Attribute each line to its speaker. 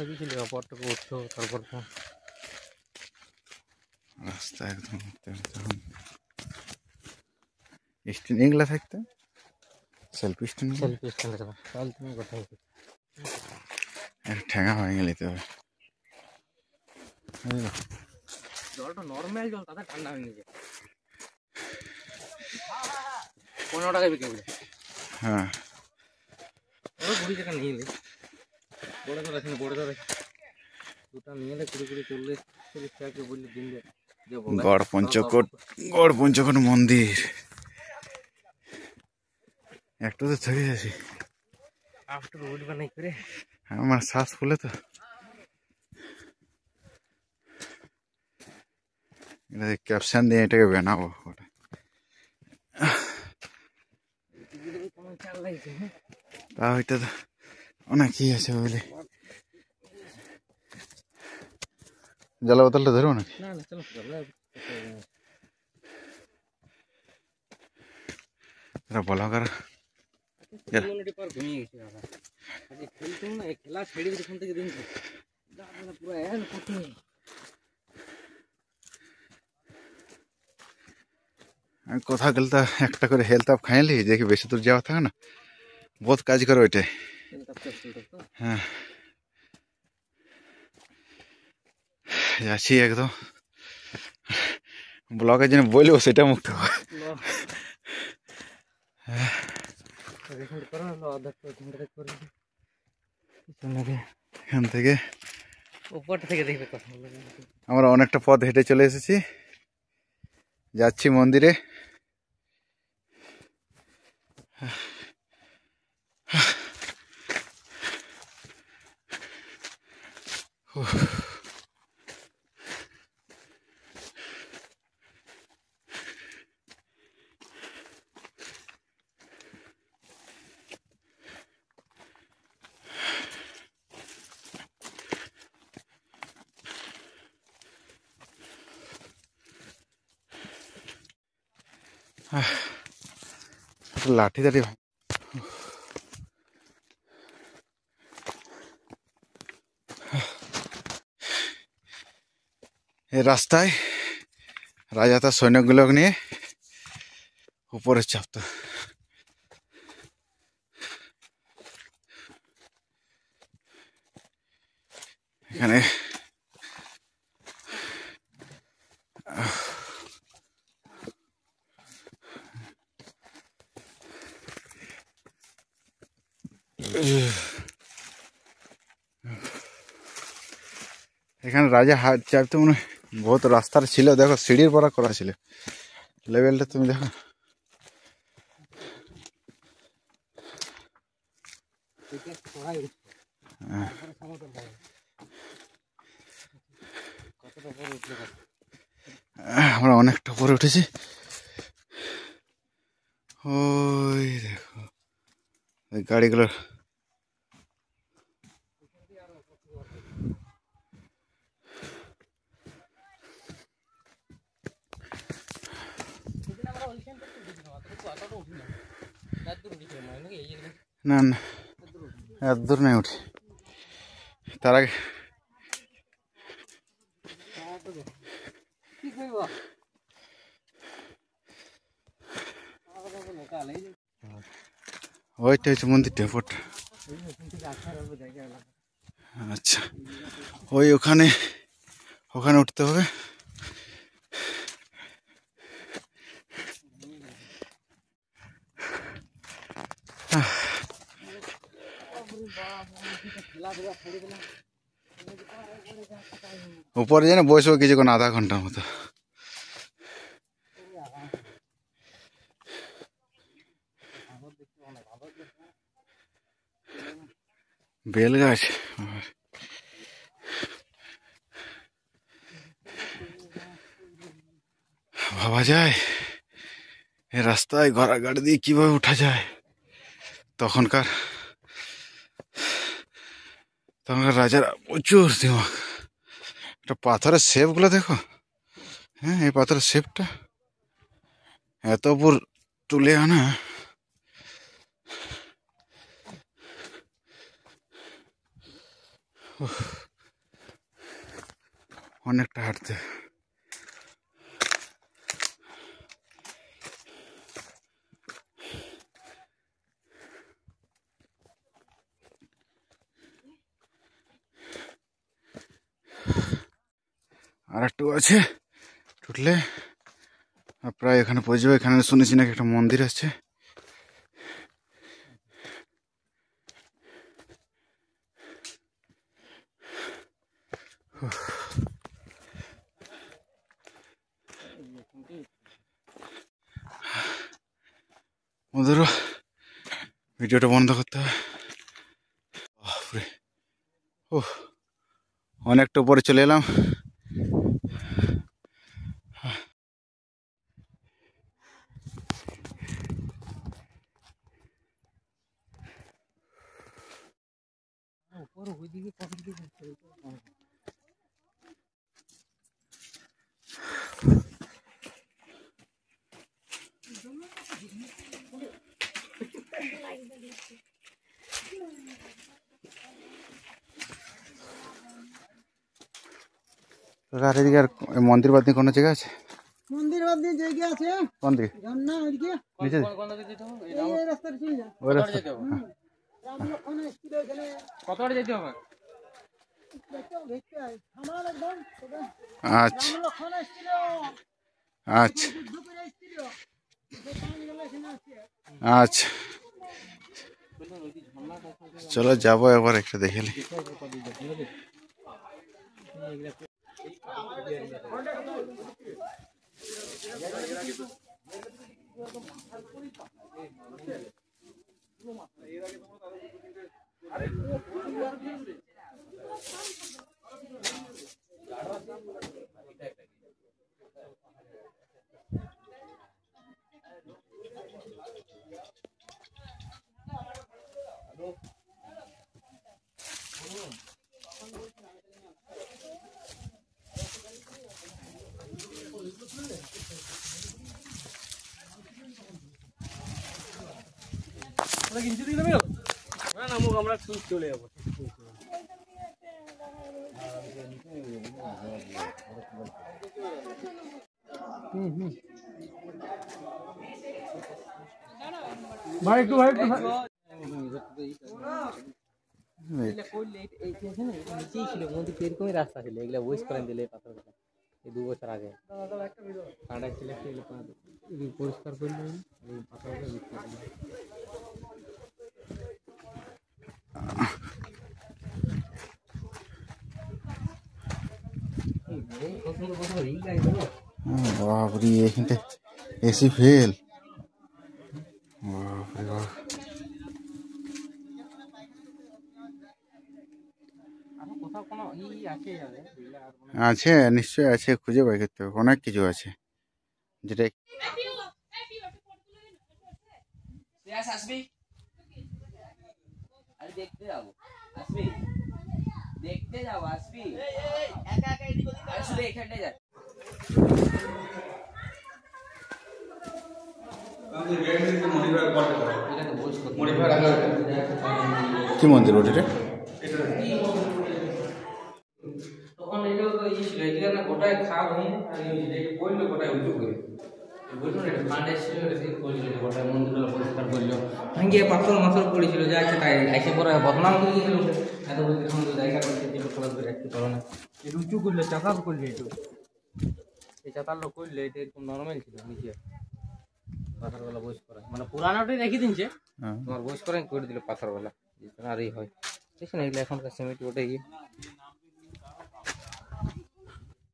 Speaker 1: গিয়েছিল অপরটাকে উঠছো তারপর
Speaker 2: রাস্তা একদম স্ট্যান্ড এগুলা থাকতে সেলফি স্ট্যান্ড
Speaker 1: সেলফি স্ট্যান্ডে যাবা তাহলে তুমি কোথায়
Speaker 2: ঠেঙা হয়ে গেলে তো
Speaker 1: জলটা নর্মাল জল তাতে ঠান্ডা হয়ে গেছে 15 টাকা বিক্রি করে
Speaker 2: হ্যাঁ
Speaker 1: ওরা 20 টাকা নিয়ে এলে বড় ধর আছে বড় ধর দুটা নিয়ে এলে 20 40 টাকা বললে দিন দে
Speaker 2: গড় পঞ্চকোট মন্দির একটু তো থেকে যাচ্ছি
Speaker 1: আফটার রোড বানাই করে
Speaker 2: আমার শ্বাস ফুলে তো এটা ক্যাপশন দিয়ে এটাকে বানাবো তা ওইটা তো অনেক কি আছে বলে জল বোতলটা ধরবো নাকি
Speaker 1: না না চলো
Speaker 2: এটা ব্লগার
Speaker 1: पर घूमिए खेलते ना खेला छेड़ी देखने के दिन पूरा है ना कुछ नहीं
Speaker 2: আমি কথা গেলতা একটা করে হেলথ আপ খাইলি দেখি বেশি দূর যাওয়া থাকে না বহুত কাজ করে ওইটাই হ্যাঁ যাচ্ছি একদম ব্লগের জন্য বলবো সেটা মুক্ত এখান থেকে আমরা অনেকটা পথ হেঁটে চলে এসেছি যাচ্ছি মন্দিরে লাঠি দাঁড়ি এই রাস্তায় রাজা তার সৈন্যগুলো নিয়ে উপরে চাপতো এখানে এখানে রাজা হাট চাপতে মনে বহুত রাস্তার ছিল দেখো সিঁড়ির পরা করা ছিল লেভেলটা তুমি দেখো আমরা অনেকটা উপরে উঠেছি ওই দেখো গাড়িগুলোর না না এত দূর নাই উঠি তার আগে ওইটা হচ্ছে মন্দিরটা ফোটা আচ্ছা ওই ওখানে ওখানে উঠতে হবে উপরে যেন বসবো কিছুক্ষণ আধা ঘন্টার মতো বেল গাছ ভাবা যায় এই রাস্তায় ঘোড়া গাড়ি দিয়ে কিভাবে উঠা যায় তখনকার রাজারা প্রচুর দিমাগ একটা পাথরের শেপ গুলো দেখো হ্যাঁ এই পাথরের শেপটা এত উপর তুলে আনা অনেকটা হাঁটতে। আর একটু আছে ছুটলে প্রায় এখানে পৌঁছে যাবে। এখানে শুনেছি নাকি একটা মন্দির আছে। ওদেরও ভিডিওটা বন্ধ করতে হবে। অনেকটা উপরে চলে এলাম। আর এদিকে আর মন্দির বাদ দিয়ে কোনো জায়গা আছে?
Speaker 3: মন্দির বাদ দিয়ে জায়গা আছে।
Speaker 2: কোন দিকে?
Speaker 3: ঝর্ণা ওইদিকে
Speaker 2: নিচে
Speaker 3: এই রাস্তাটা চলে যা।
Speaker 2: ওই রাস্তা।
Speaker 3: রামলক্ষণ এসেছিল এখানে।
Speaker 1: কতটা যেতে হবে?
Speaker 3: দেখতে দেখতে থামাল একদম তবে
Speaker 2: আচ্ছা
Speaker 3: রামলক্ষণ এসেছিল।
Speaker 2: আচ্ছা
Speaker 3: যুদ্ধ করে এসেছিল। যে পানি গেল এখানে আছে।
Speaker 2: আচ্ছা চলো যাবো এবার একটা দেখে নি।
Speaker 1: আমরা চলে যাবো।
Speaker 3: ভাই একটু ভাই একটু
Speaker 1: নিচেই ছিল মন্দির, এরকমই রাস্তা ছিল। এগুলা বইস করেন দিলে পাথর এই 2 বছর আগে কাঁটা ছিল, পরিষ্কার করলে এই পাথরগুলো বিক্রি করলো।
Speaker 2: বাপরে এখানটা এসি ফেল। বাপরে বাপ।
Speaker 1: কোথাও কোনো আছে
Speaker 2: আছে নিশ্চয়ই আছে, খুঁজে বাই করতে হবে। অনেক কিছু আছে যেটা
Speaker 4: আসবি আরে দেখতে যাবো। আসবি দেখতে যাবো। আসবি একা একা এদিক ওদিক শুধু এখানটায় যা।
Speaker 2: কি মন্দির ওটা?
Speaker 1: তখন এটা তো ছিল, এটা না গোটায় খাল হয়ে আর এই বললো গোটায় উঁচু করে বললো না, এটা ফান্ড এসেছিল, এটা করলো গোটায় মন্দিরগুলো পরিষ্কার করলো, ভাঙিয়ে পাথর মাথর পড়েছিল, যা আছে তাই এসে পরে বদনাম করে দিয়েছিল। এত বলতে সুন্দর জায়গা করছে, যেটা খোলা করে রাখতে পারো না, এটা উঁচু করলো, চাতাল করলো। এটা এই চাতালটা করলে এটা এরকম নর্মাল ছিল, নিচে পাথরগুলো বস করা, মানে পুরানোটাই রেখে দিনছে, তোমার বস করে দিল পাথরগুলা, আর এই হয় ঠিক না। এগুলো এখনকার সিমেন্ট ওটাই